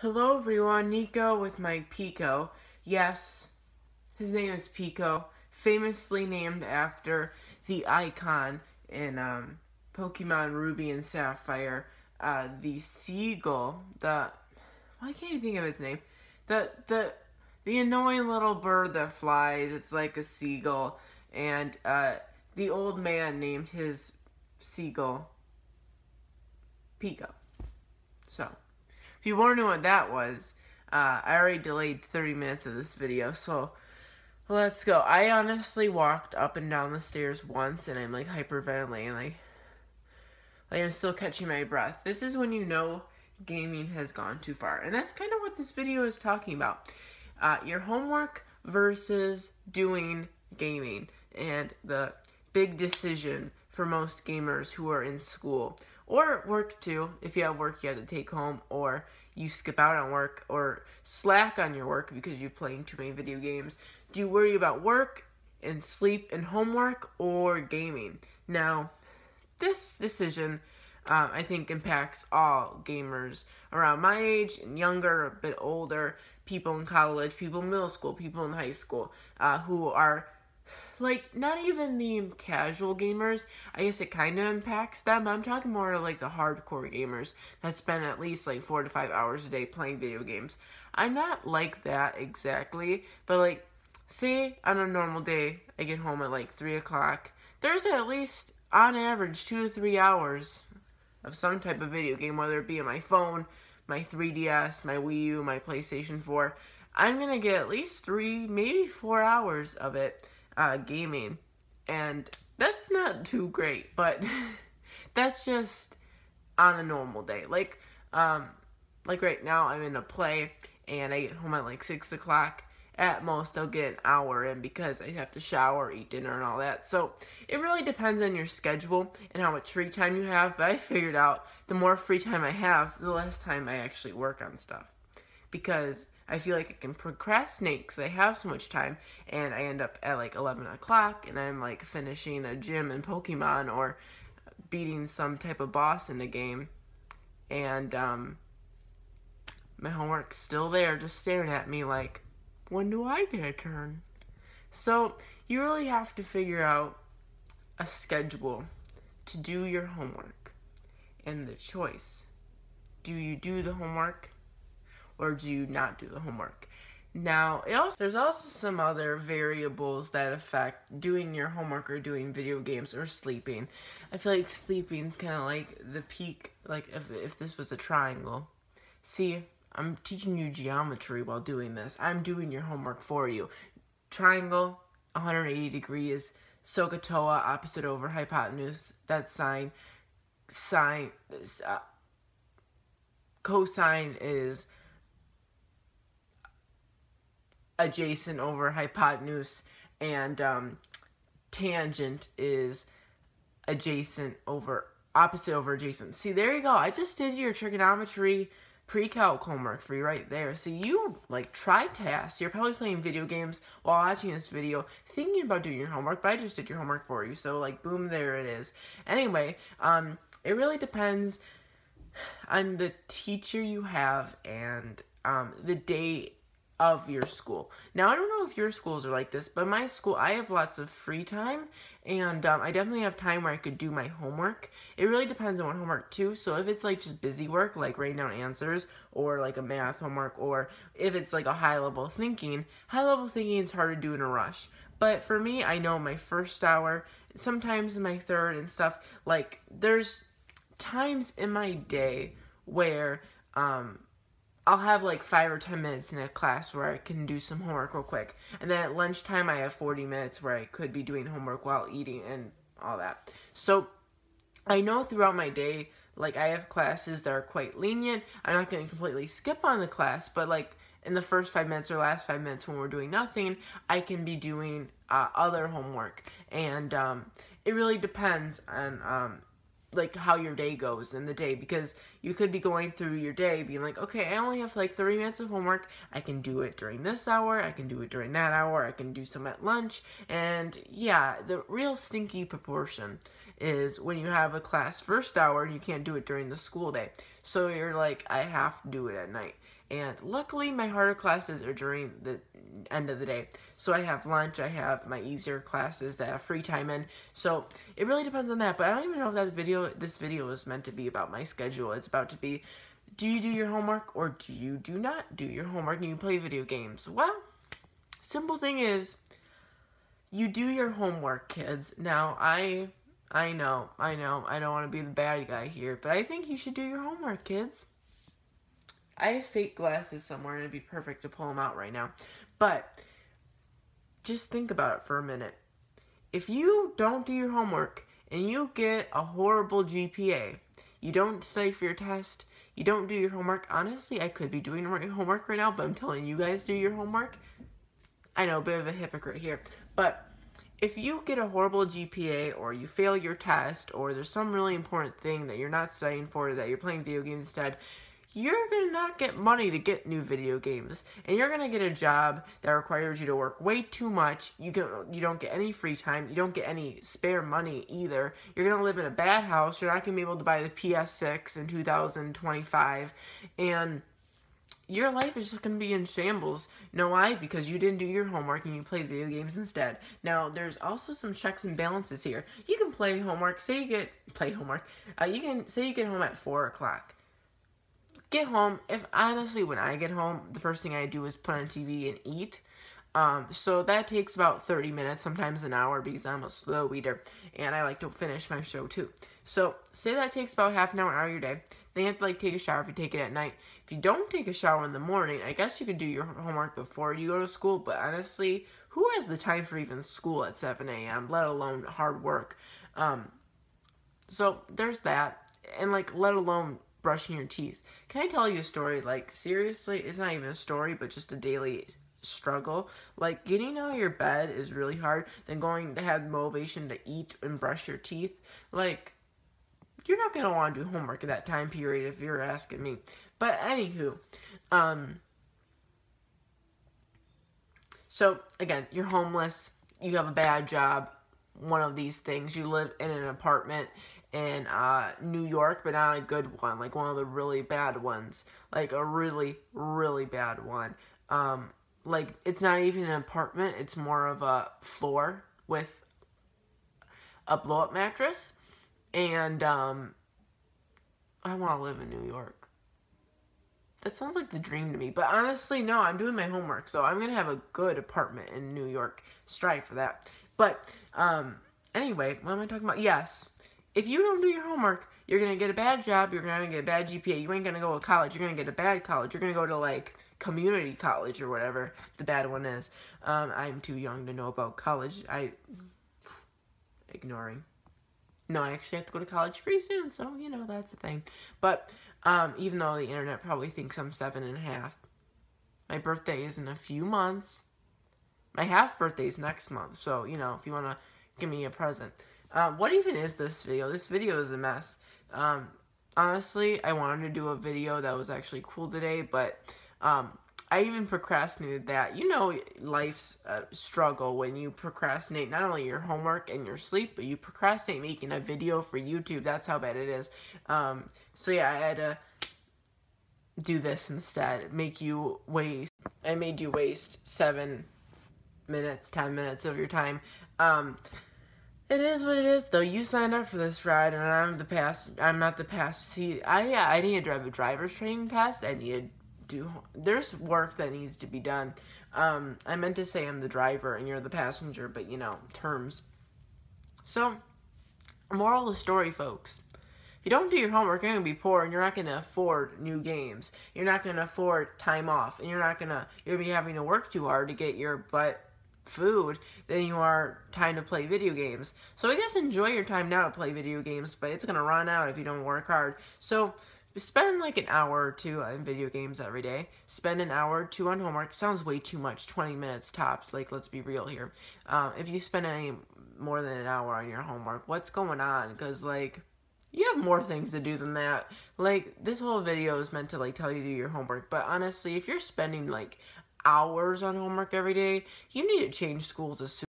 Hello everyone, Nico with my Pico. Yes, his name is Pico, famously named after the icon in Pokemon Ruby and Sapphire, the seagull, why can't you think of its name? The annoying little bird that flies, it's like a seagull, and the old man named his seagull Pico. So, if you want to know what that was, I already delayed 30 minutes of this video, so let's go. I honestly walked up and down the stairs once, and I'm like hyperventilating, like I'm still catching my breath. This is when you know gaming has gone too far, and that's kind of what this video is talking about. Your homework versus doing gaming, and the big decision for most gamers who are in school or work too. If you have work you have to take home, or you skip out on work or slack on your work because you're playing too many video games. Do you worry about work and sleep and homework or gaming? Now, this decision I think impacts all gamers around my age and younger, a bit older, people in college, people in middle school, people in high school, who are like not even the casual gamers. I guess it kind of impacts them, but I'm talking more like the hardcore gamers that spend at least like 4 to 5 hours a day playing video games. I'm not like that exactly, but like say on a normal day I get home at like 3 o'clock, there's at least on average 2 to 3 hours of some type of video game, whether it be on my phone, my 3DS, my Wii U, my PlayStation 4. I'm gonna get at least 3, maybe 4 hours of it gaming, and that's not too great, but that's just on a normal day. Like right now I'm in a play, and I get home at like 6 o'clock. At most, I'll get an hour in because I have to shower, eat dinner, and all that. So it really depends on your schedule and how much free time you have. But I figured out the more free time I have, the less time I actually work on stuff. Because I feel like I can procrastinate because I have so much time, and I end up at like 11 o'clock, and I'm like finishing a gym in Pokemon or beating some type of boss in the game. And my homework's still there, just staring at me like, when do I get a turn? So you really have to figure out a schedule to do your homework. And the choice, do you do the homework or do you not do the homework? Now, there's also some other variables that affect doing your homework or doing video games or sleeping. I feel like sleeping's kind of like the peak, like if this was a triangle. See, I'm teaching you geometry while doing this. I'm doing your homework for you. Triangle, 180 degrees. SOHCAHTOA, opposite over hypotenuse. That's sine. Cosine is adjacent over hypotenuse. And tangent is opposite over adjacent. See, there you go. I just did your trigonometry pre-calc homework for you right there. So you like tri-task. You're probably playing video games while watching this video, thinking about doing your homework, but I just did your homework for you. So like boom, there it is. Anyway, it really depends on the teacher you have and the day of your school. Now, I don't know if your schools are like this, but my school, I have lots of free time, and I definitely have time where I could do my homework. It really depends on what homework too, so if it's like just busy work, like writing down answers, or like a math homework, or if it's like a high-level thinking is hard to do in a rush. But for me, I know my first hour, sometimes in my third and stuff, like there's times in my day where I'll have like 5 or 10 minutes in a class where I can do some homework real quick. And then at lunchtime I have 40 minutes where I could be doing homework while eating and all that. So I know throughout my day, like I have classes that are quite lenient. I'm not going to completely skip on the class, but like in the first 5 minutes or last 5 minutes when we're doing nothing, I can be doing other homework. And it really depends on like how your day goes in the day, because you could be going through your day being like, okay, I only have like 30 minutes of homework. I can do it during this hour. I can do it during that hour. I can do some at lunch. And yeah, the real stinky proportion is when you have a class first hour and you can't do it during the school day. So you're like, I have to do it at night. And luckily, my harder classes are during the end of the day. So I have lunch, I have my easier classes that I have free time in. So it really depends on that. But I don't even know if this video is meant to be about my schedule. It's about to be, do you do your homework or do you do not do your homework and you play video games? Well, simple thing is, you do your homework, kids. Now, I know, I don't want to be the bad guy here, but I think you should do your homework, kids. I have fake glasses somewhere, and it'd be perfect to pull them out right now. But just think about it for a minute. If you don't do your homework and you get a horrible GPA, you don't study for your test, you don't do your homework. Honestly, I could be doing my homework right now, but I'm telling you guys, do your homework. I know, a bit of a hypocrite here. But if you get a horrible GPA or you fail your test or there's some really important thing that you're not studying for, that you're playing video games instead, you're going to not get money to get new video games. And you're going to get a job that requires you to work way too much. You don't get any free time. You don't get any spare money either. You're going to live in a bad house. You're not going to be able to buy the PS6 in 2025. And your life is just going to be in shambles. You know why? Because you didn't do your homework and you played video games instead. Now, there's also some checks and balances here. You can play homework. Say you get home at 4 o'clock. Get home. Honestly, when I get home, the first thing I do is put on TV and eat. So that takes about 30 minutes, sometimes an hour, because I'm a slow eater, and I like to finish my show too. So say that takes about half an hour of your day. Then you have to take a shower if you take it at night. If you don't take a shower in the morning, I guess you could do your homework before you go to school, but honestly, who has the time for even school at 7 a.m., let alone hard work? So there's that, and let alone brushing your teeth. Can I tell you a story? Seriously, it's not even a story, but just a daily struggle. Getting out of your bed is really hard, then going to have the motivation to eat and brush your teeth. You're not going to want to do homework at that time period if you're asking me. But anywho, so again, you're homeless, you have a bad job, one of these things, you live in an apartment in New York, but not a good one, one of the really bad ones, a really, really bad one. It's not even an apartment, it's more of a floor with a blow-up mattress, and I want to live in New York. That sounds like the dream to me, but honestly, no, I'm doing my homework, so I'm going to have a good apartment in New York. Strive for that. But, anyway, what am I talking about? Yes. If you don't do your homework, you're going to get a bad job, you're going to get a bad GPA, you ain't going to go to college, you're going to get a bad college, you're going to go to, community college or whatever the bad one is. I'm too young to know about college. Ignoring. No, I actually have to go to college pretty soon, so, that's the thing. But, even though the internet probably thinks I'm 7.5, my birthday is in a few months. My half birthday is next month, so, if you want to give me a present. What even is this video? This video is a mess. Honestly, I wanted to do a video that was actually cool today, but I even procrastinated that. Life's a struggle when you procrastinate not only your homework and your sleep, but you procrastinate making a video for YouTube. That's how bad it is. So yeah, I had to do this instead. I made you waste 7 minutes, 10 minutes of your time. It is what it is, though. You signed up for this ride, and I'm not the past. See, I need to drive a driver's training test. There's work that needs to be done. I meant to say I'm the driver and you're the passenger, but terms. So, moral of the story, folks. If you don't do your homework, you're going to be poor and you're not going to afford new games. You're not going to afford time off, and you're going to be having to work too hard to get your butt food than you are time to play video games. So I guess enjoy your time now to play video games, but it's going to run out if you don't work hard. So spend an hour or two on video games every day. Spend an hour or two on homework. Sounds way too much, 20 minutes tops. Let's be real here. If you spend any more than an hour on your homework, what's going on? Because, you have more things to do than that. This whole video is meant to, tell you to do your homework. But honestly, if you're spending, hours on homework every day, you need to change schools as soon